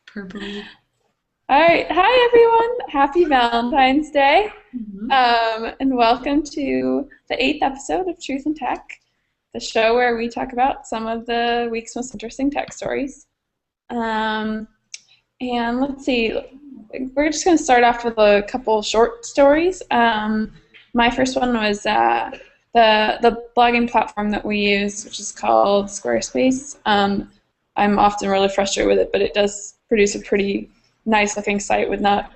Purpley. All right, hi everyone. Happy Valentine's Day, Mhm. and welcome to the eighth episode of Truth and Tech, the show where we talk about some of the week's most interesting tech stories. Um, and let's see, we're just going to start off with a couple short stories. My first one was the blogging platform that we use, which is called Squarespace. I'm often really frustrated with it, but it does produce a pretty nice looking site with not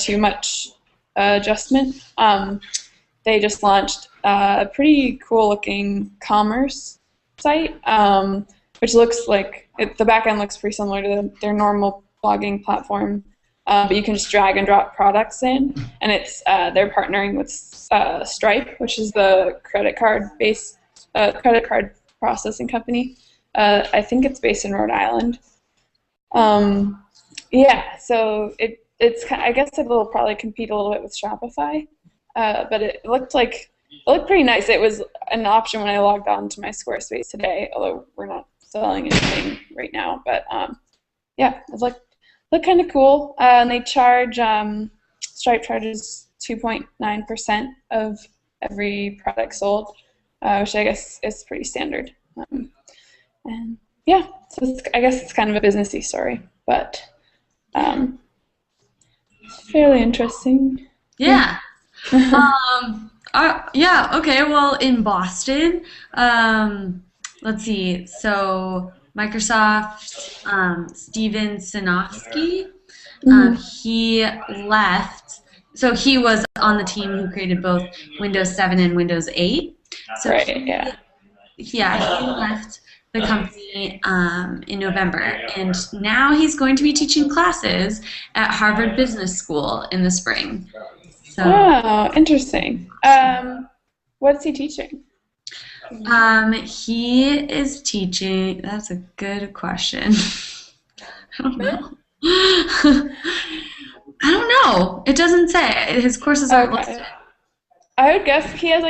too much adjustment. They just launched a pretty cool looking commerce site, which looks like the back end looks pretty similar to their normal blogging platform, but you can just drag and drop products in, and they're partnering with Stripe, which is the credit card processing company. I think it's based in Rhode Island. Yeah, so I guess it will probably compete a little bit with Shopify, but it looked pretty nice. It was an option when I logged on to my Squarespace today, although we're not selling anything right now. But yeah, it looked kind of cool. And they charge Stripe charges 2.9% of every product sold, which I guess is pretty standard. And yeah, so I guess it's kind of a businessy story, but um, fairly interesting. Yeah. Yeah. Okay. Well, in Boston, let's see. So Microsoft, Steven Sinofsky, Mhm. he left. So he was on the team who created both Windows 7 and Windows 8. So Right, yeah. yeah, he left the company in November, and now he's going to be teaching classes at Harvard Business School in the spring. So, Oh, interesting. What's he teaching? he is teaching. That's a good question. I don't know. I don't know. It doesn't say. His courses aren't listed. Okay. I would guess he has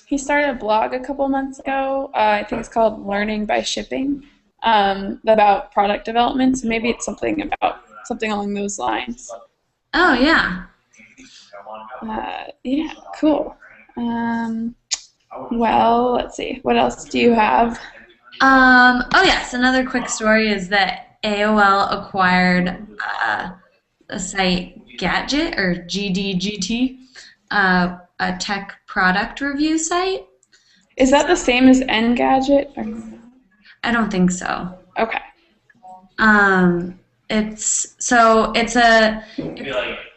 he started a blog a couple months ago. I think it's called Learning by Shipping, about product development. So maybe it's something along those lines. Oh yeah. Yeah, cool. Um, well, let's see. What else do you have? Oh yes. Another quick story is that AOL acquired a site Gadget or GDGT, a tech product review site. Is that the same as Engadget? I don't think so. Okay. Um, it's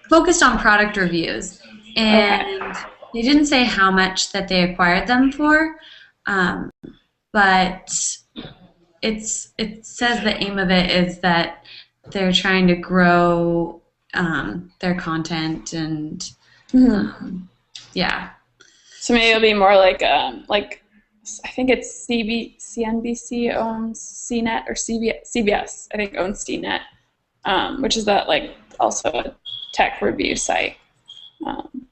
focused on product reviews, Okay. and they didn't say how much that they acquired them for, um, but it says the aim of it is that they're trying to grow their content and Mhm. um, yeah. So maybe it'll be more like I think it's CNBC owns CNET or CBS I think owns CNET, which is that like also a tech review site. Um,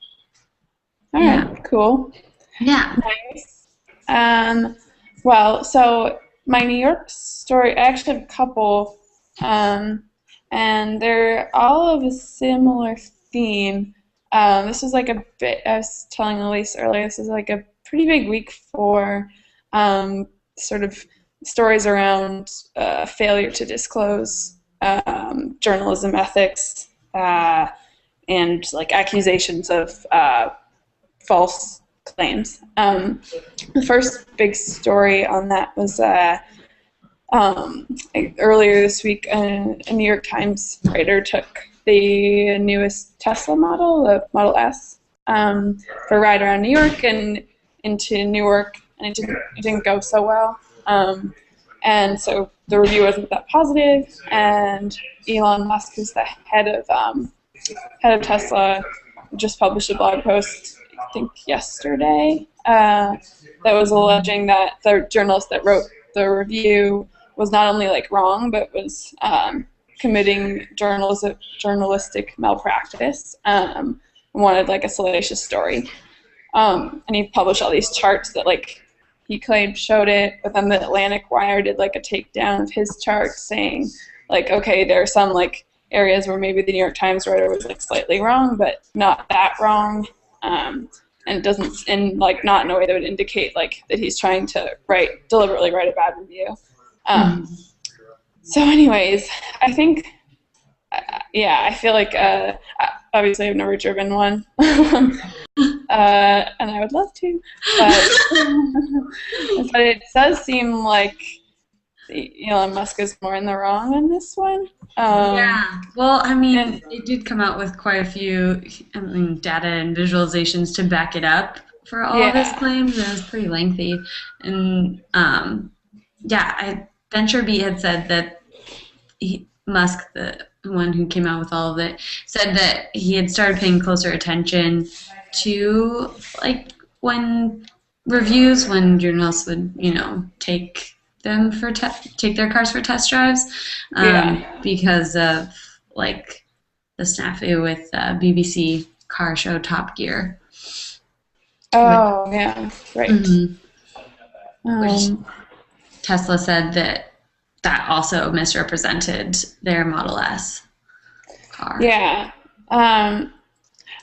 all Yeah. right, cool, Yeah. nice. Um, well, so my New York story, I actually have a couple, um, and they're all of a similar theme. This was like a bit, I was telling Elise earlier, this is like a pretty big week for sort of stories around failure to disclose, journalism ethics, and like accusations of false claims. The first big story on that was earlier this week, a New York Times writer took the newest Tesla model, the Model S, for a ride around New York and into Newark, and it didn't go so well. And so the review wasn't that positive, and Elon Musk, who's the head of Tesla, just published a blog post, I think yesterday, that was alleging that the journalist that wrote the review was not only like wrong, but was committing journalistic malpractice, and wanted like a salacious story. And he published all these charts that like he claimed showed it, but then the Atlantic Wire did like a takedown of his chart saying like, okay, there are some like areas where maybe the New York Times writer was like slightly wrong, but not that wrong. And it doesn't, and like not in a way that would indicate like that he's trying to deliberately write a bad review. So anyways, I think, I feel like, obviously I've never driven one, and I would love to, but, but it does seem like Elon Musk is more in the wrong on this one. Yeah. Well, I mean, it did come out with quite a few, data and visualizations to back it up for all of his claims. It was pretty lengthy. And VentureBeat had said that Musk, the one who came out with all of it, said that he had started paying closer attention to like when journalists would, take them for take their cars for test drives, because of like the snafu with BBC car show Top Gear. Oh, yeah, right. Which Tesla said that also misrepresented their Model S car. Yeah. I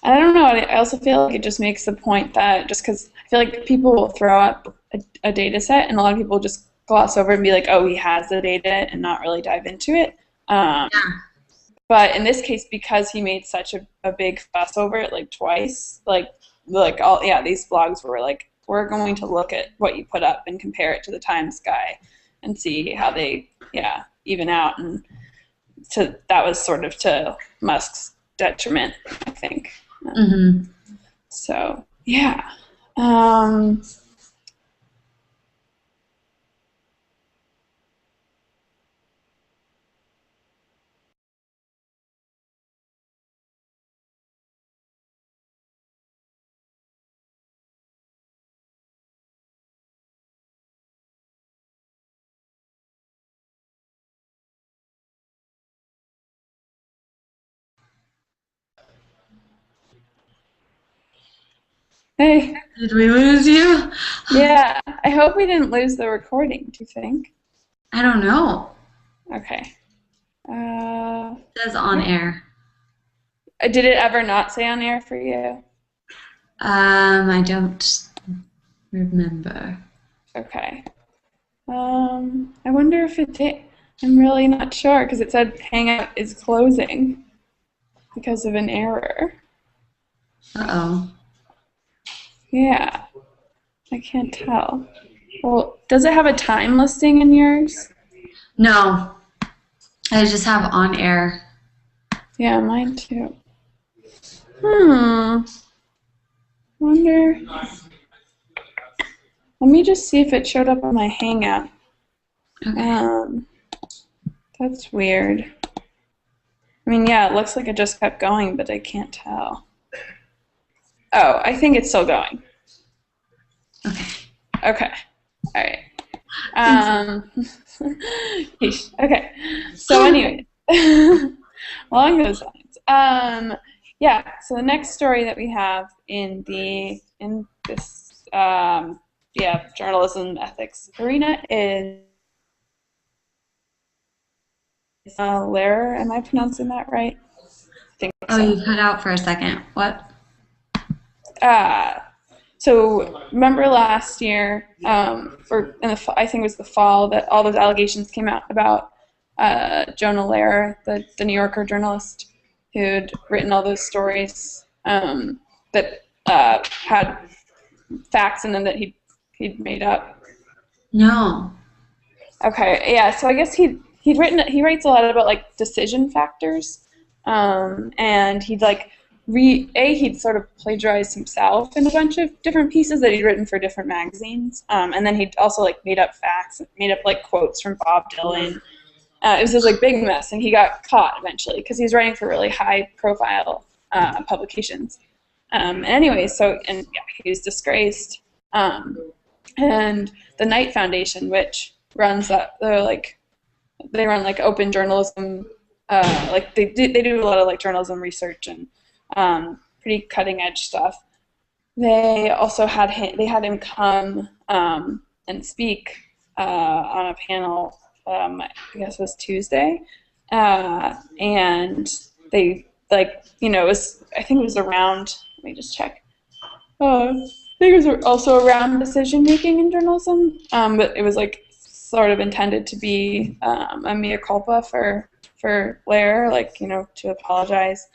don't know. I also feel like it just makes the point that just because I feel like people will throw up a data set and a lot of people just gloss over and be like, oh, he has the data and not really dive into it. But in this case, because he made such a big fuss over it like twice, these blogs were like, we're going to look at what you put up and compare it to the Times guy and see how they even out, and that was sort of to Musk's detriment, I think. So yeah. Hey. Did we lose you? Yeah. I hope we didn't lose the recording, do you think? I don't know. Okay. It says on air. Did it ever not say on air for you? I don't remember. Okay. I wonder if it did. I'm really not sure because it said Hangout is closing because of an error. Uh-oh. Yeah. I can't tell. Well, does it have a time listing in yours? No. I just have on air. Yeah, mine too. Wonder. Let me just see if it showed up on my Hangout. Okay. That's weird. I mean, yeah, it looks like it just kept going, but I can't tell. Oh, I think it's still going. Okay. All right. Okay. So anyway, along those lines, so the next story that we have in this journalism ethics arena is Lehrer. Am I pronouncing that right? I think so. You cut out for a second. What? So remember last year, I think it was the fall, that all those allegations came out about Jonah Lehrer, the New Yorker journalist who'd written all those stories that had facts in them that he'd made up. No. Okay, yeah. So I guess he writes a lot about like decision factors, and he'd sort of plagiarized himself in a bunch of different pieces that he'd written for different magazines, and then he'd also like made up facts, made up like quotes from Bob Dylan. It was this like big mess, and he got caught eventually because he was writing for really high-profile publications. Anyway, he was disgraced. And the Knight Foundation, which runs that, they run like open journalism, they do a lot of like journalism research and pretty cutting edge stuff. They also had him come and speak on a panel, I guess it was Tuesday, and they, like, you know, I think it was around, let me just check. I think it was also around decision making in journalism, but it was like sort of intended to be a mea culpa for Lehrer, like, you know, to apologize.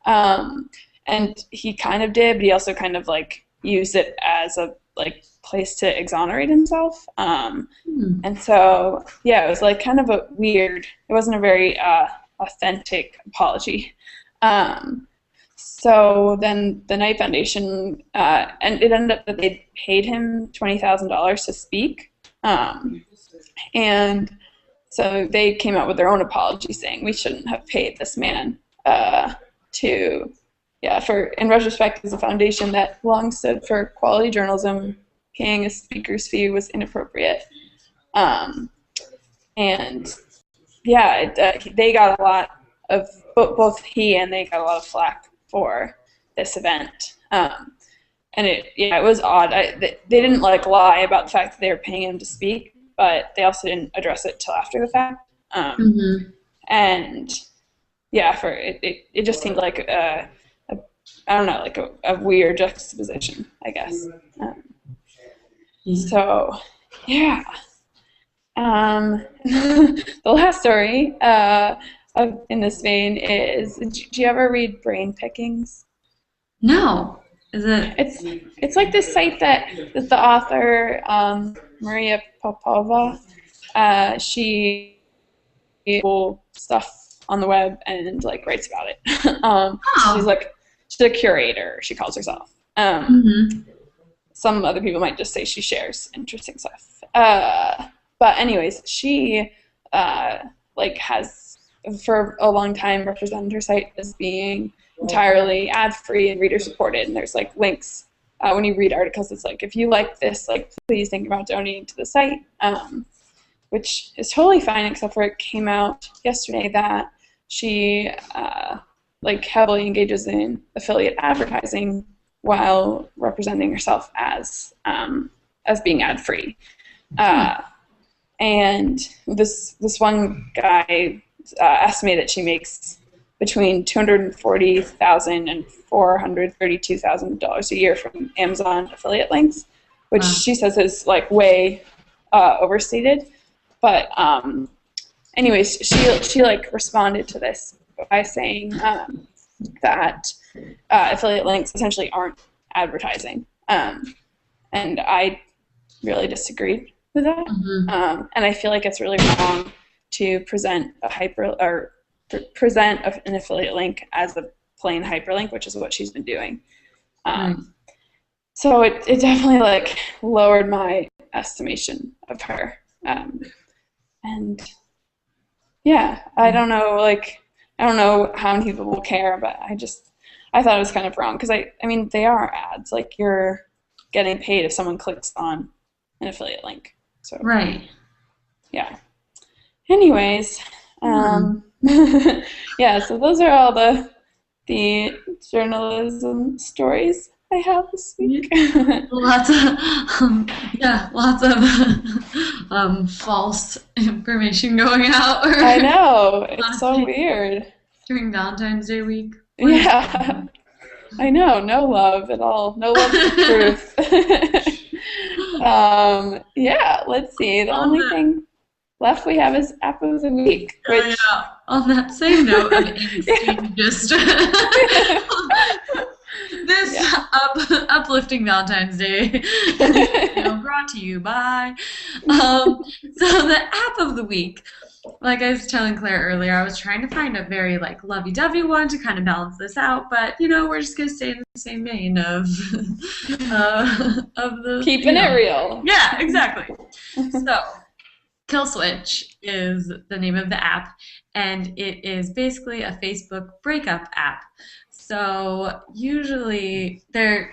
And he kind of did, but he also kind of like used it as a like place to exonerate himself. And so, yeah, it was like kind of a weird, it wasn't a very authentic apology. So then the Knight Foundation, and it ended up that they paid him $20,000 to speak. And so they came out with their own apology saying we shouldn't have paid this man in retrospect, as a foundation that long stood for quality journalism, paying a speaker's fee was inappropriate. And yeah, they got a lot of, both he and they got a lot of flack for this event. And it was odd. They didn't like lie about the fact that they were paying him to speak, but they also didn't address it till after the fact. And yeah, it just seemed like I don't know, like a weird juxtaposition, I guess. So yeah. The last story in this vein is, did you ever read Brain Pickings? No. Is it? It's like this site that the author, Maria Popova, she cool stuff on the web and like writes about it. She's a curator, she calls herself. Some other people might just say she shares interesting stuff. But anyways, she has for a long time represented her site as being entirely ad-free and reader-supported, and there's like links when you read articles. It's like, if you like this, like, please think about donating to the site, which is totally fine, except for it came out yesterday that she heavily engages in affiliate advertising while representing herself as being ad-free. And this one guy estimated that she makes between $240,000 and $432,000 a year from Amazon affiliate links, which she says is like way overstated. But anyways, she like responded to this by saying that affiliate links essentially aren't advertising, and I really disagreed with that. And I feel like it's really wrong to present an affiliate link as a plain hyperlink, which is what she's been doing. So it definitely like lowered my estimation of her. And yeah, I don't know how many people will care, but I thought it was kind of wrong, because I mean, they are ads. Like, you're getting paid if someone clicks on an affiliate link. So right. Yeah. Anyways, yeah. So those are all the journalism stories I have this week. Lots of false information going out. I know, it's so weird. During Valentine's Day week. Yeah, I know. No love at all. No love for truth. Yeah. Let's see. The only thing left we have is app of the week. Which, yeah. On that same note of just this uplifting Valentine's Day, brought to you by. So the app of the week, like I was telling Claire earlier, I was trying to find a very like lovey-dovey one to kind of balance this out, but we're just gonna stay in the same vein of the keeping it real. Yeah, exactly. So Kill Switch is the name of the app, and it is basically a Facebook breakup app. So usually there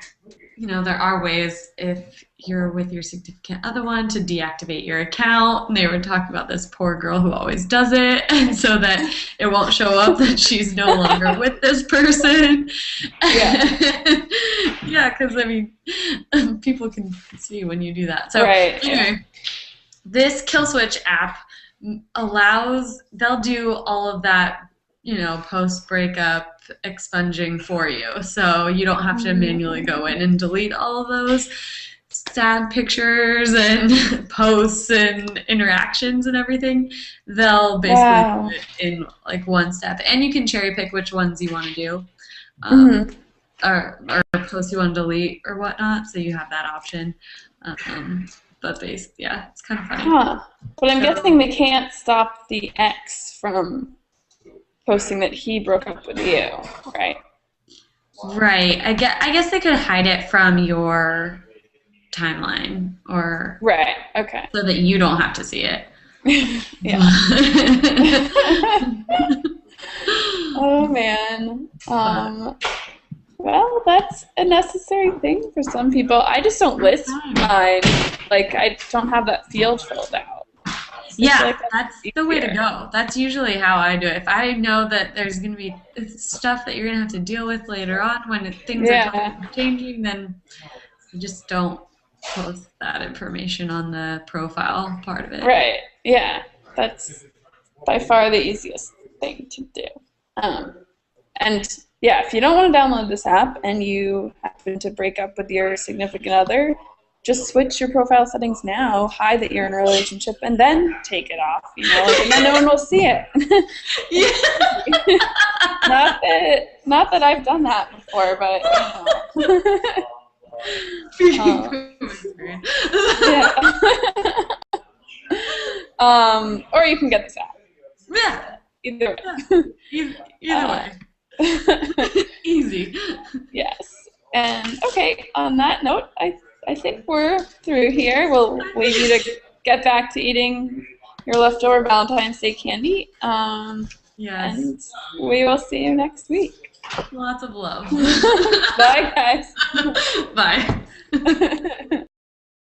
are ways if you're with your significant other one to deactivate your account. And they were talking about this poor girl who always does it, and so that it won't show up that she's no longer with this person. Yeah. Yeah, because I mean, people can see when you do that. So Right. anyway, this kill switch app they'll do all of that, post breakup expunging for you. So you don't have to manually go in and delete all of those sad pictures and posts and interactions and everything. They'll basically do it in like one step. And you can cherry pick which ones you want to do. Or posts you want to delete or whatnot. So you have that option. But yeah, it's kind of funny. Huh. But I'm guessing they can't stop the ex from posting that he broke up with you, right? Right. I guess they could hide it from your timeline, or right. Okay. so that you don't have to see it. Yeah. Oh man. Well, that's a necessary thing for some people. I just don't list mine. Like, I don't have that field filled out. So yeah, that's the way to go. That's usually how I do it. If I know that there's going to be stuff that you're going to have to deal with later on when things are changing, then I just don't post that information on the profile part of it. Right. Yeah. That's by far the easiest thing to do. And yeah, if you don't want to download this app and you happen to break up with your significant other, just switch your profile settings now, hide that you're in a relationship, and then take it off, and then no one will see it. Not that I've done that before, but or you can get this app. Yeah. Either way. Either way. Easy. Yes. And okay, on that note, I think we're through here. We'll leave you to get back to eating your leftover Valentine's Day candy. Yes. And we will see you next week. Lots of love. Bye, guys. Bye.